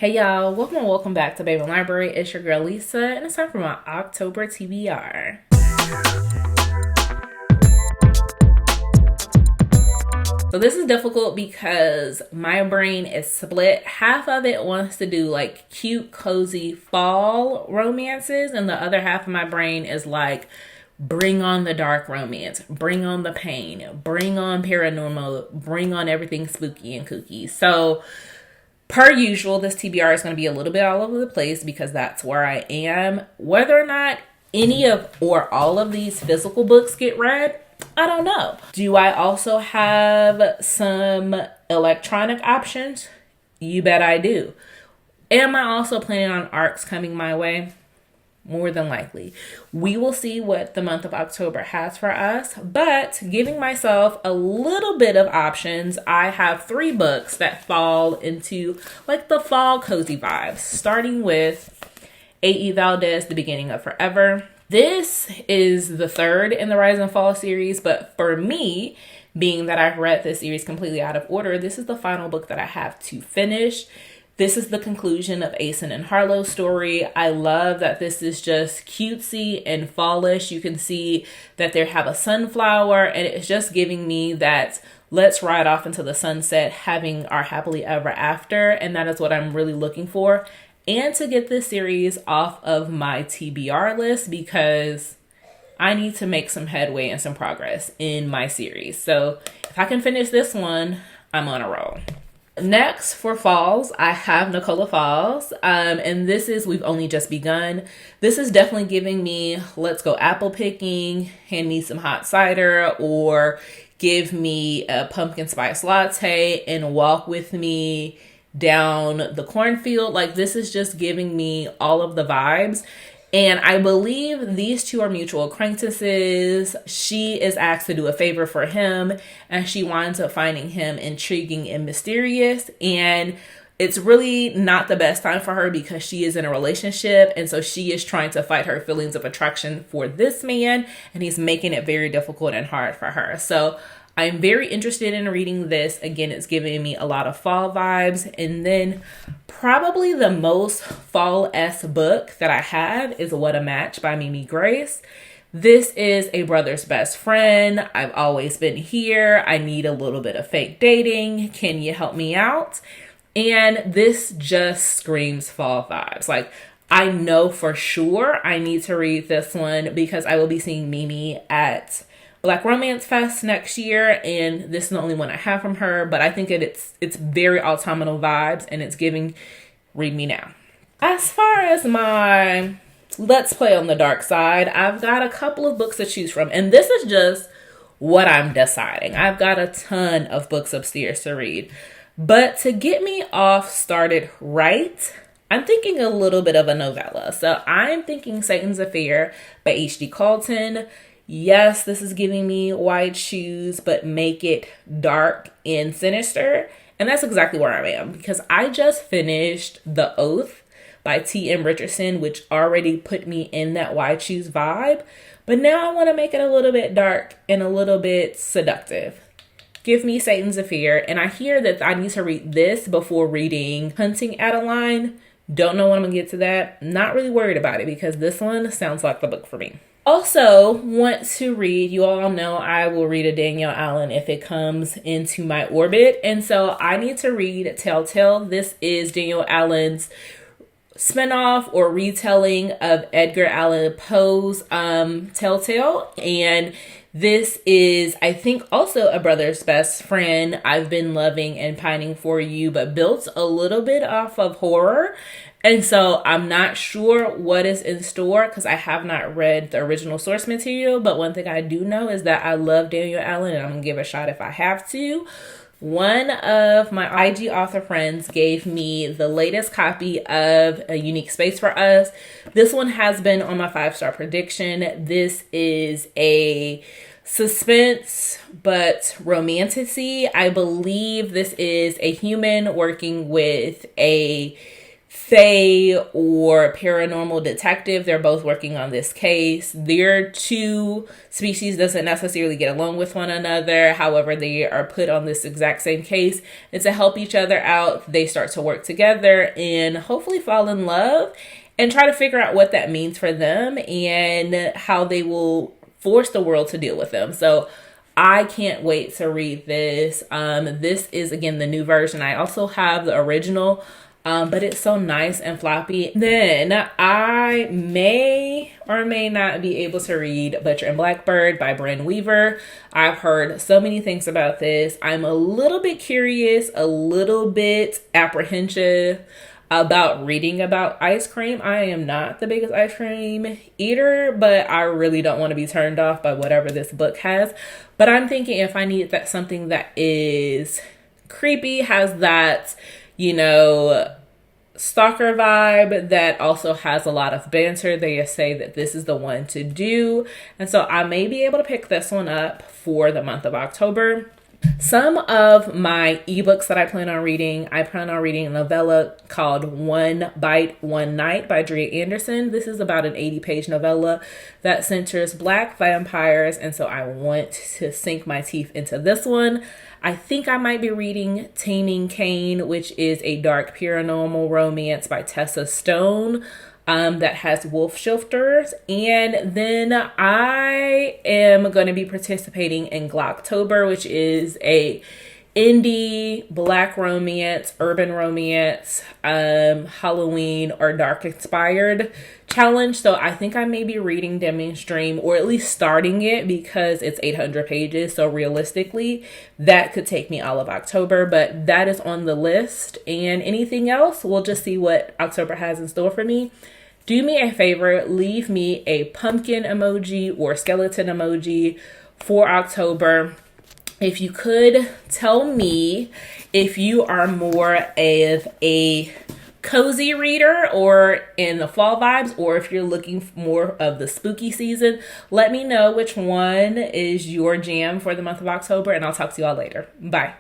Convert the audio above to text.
Hey y'all, welcome back to Babeinlibrary. It's your girl Lisa, and it's time for my October TBR. So this is difficult because my brain is split. Half of it wants to do like cute, cozy fall romances, and the other half of my brain is like, bring on the dark romance, bring on the pain, bring on paranormal, bring on everything spooky and kooky. So per usual, this TBR is going to be a little bit all over the place because that's where I am. Whether or not any of or all of these physical books get read, I don't know. Do I also have some electronic options? You bet I do. Am I also planning on ARCs coming my way? More than likely. We will see what the month of October has for us, but giving myself a little bit of options, I have 3 books that fall into like the fall cozy vibes, starting with A.E. Valdez, The Beginning of Forever. This is the 3rd in the Rise and Fall series, but for me, being that I've read this series completely out of order, this is the final book that I have to finish. This is the conclusion of Asen and Harlow's story. I love that this is just cutesy and fallish. You can see that they have a sunflower, and it's just giving me that let's ride off into the sunset, having our happily ever after. And that is what I'm really looking for. And to get this series off of my TBR list because I need to make some headway and some progress in my series. So if I can finish this one, I'm on a roll. Next for falls, I have Nicola Falls, and this is We've Only Just Begun. This is definitely giving me let's go apple picking, hand me some hot cider, or give me a pumpkin spice latte and walk with me down the cornfield. Like, this is just giving me all of the vibes. And I believe these two are mutual acquaintances. She is asked to do a favor for him, and she winds up finding him intriguing and mysterious. And it's really not the best time for her because she is in a relationship. And so she is trying to fight her feelings of attraction for this man, and he's making it very difficult and hard for her. So I'm very interested in reading this. Again, it's giving me a lot of fall vibes. And then probably the most fall-esque book that I have is What a Match by Mimi Grace. This is a brother's best friend. I've always been here. I need a little bit of fake dating. Can you help me out? And this just screams fall vibes. Like, I know for sure I need to read this one because I will be seeing Mimi at Black Romance Fest next year, and this is the only one I have from her, but I think it's very autumnal vibes, and it's giving read me now. As far as my let's play on the dark side, I've got a couple of books to choose from, and this is just what I'm deciding. I've got a ton of books upstairs to read, but to get me off started right, I'm thinking a little bit of a novella. So I'm thinking Satan's Affair by H.D. Colton. Yes, this is giving me White Shoes, but make it dark and sinister. And that's exactly where I am because I just finished The Oath by T.M. Richardson, which already put me in that White Shoes vibe. But now I want to make it a little bit dark and a little bit seductive. Give me Satan's Affair. And I hear that I need to read this before reading Hunting Adeline. Don't know when I'm going to get to that. Not really worried about it because this one sounds like the book for me. Also, want to read, you all know I will read a Danielle Allen if it comes into my orbit. And so I need to read Telltale. This is Danielle Allen's spinoff or retelling of Edgar Allan Poe's Telltale. And this is, I think, also a brother's best friend. I've been loving and pining for you, but built a little bit off of horror. And so I'm not sure what is in store because I have not read the original source material. But one thing I do know is that I love Danielle Allen and I'm going to give it a shot if I have to. One of my IG author friends gave me the latest copy of A Unique Space for Us. This one has been on my 5-star prediction. This is a suspense but romantic-y. I believe this is a human working with a fae or paranormal detective. They're both working on this case. Their two species doesn't necessarily get along with one another. However, they are put on this exact same case, and to help each other out, they start to work together and hopefully fall in love and try to figure out what that means for them and how they will force the world to deal with them. So I can't wait to read this. This is, again, the new version. I also have the original, but it's so nice and floppy. Then I may or may not be able to read Butcher and Blackbird by Bren Weaver. I've heard so many things about this. I'm a little bit curious, a little bit apprehensive about reading about ice cream. I am not the biggest ice cream eater, but I really don't want to be turned off by whatever this book has. But I'm thinking if I need that something that is creepy, has that, you know, stalker vibe, that also has a lot of banter, they say that this is the one to do. And so I may be able to pick this one up for the month of October. Some of my ebooks that I plan on reading a novella called One Bite, One Night by Drea Anderson. This is about an 80-page novella that centers Black vampires, and so I want to sink my teeth into this one. I think I might be reading Taming Cain, which is a dark paranormal romance by Tessa Stone. That has wolf shifters. And then I am going to be participating in Glocktober, which is a indie Black romance, urban romance, Halloween or dark inspired challenge. So I think I may be reading Deming Stream, or at least starting it, because it's 800 pages. So realistically, that could take me all of October, but that is on the list. And anything else, we'll just see what October has in store for me. Do me a favor, leave me a pumpkin emoji or skeleton emoji for October. If you could tell me if you are more of a cozy reader or in the fall vibes, or if you're looking for more of the spooky season, let me know which one is your jam for the month of October, and I'll talk to you all later. Bye.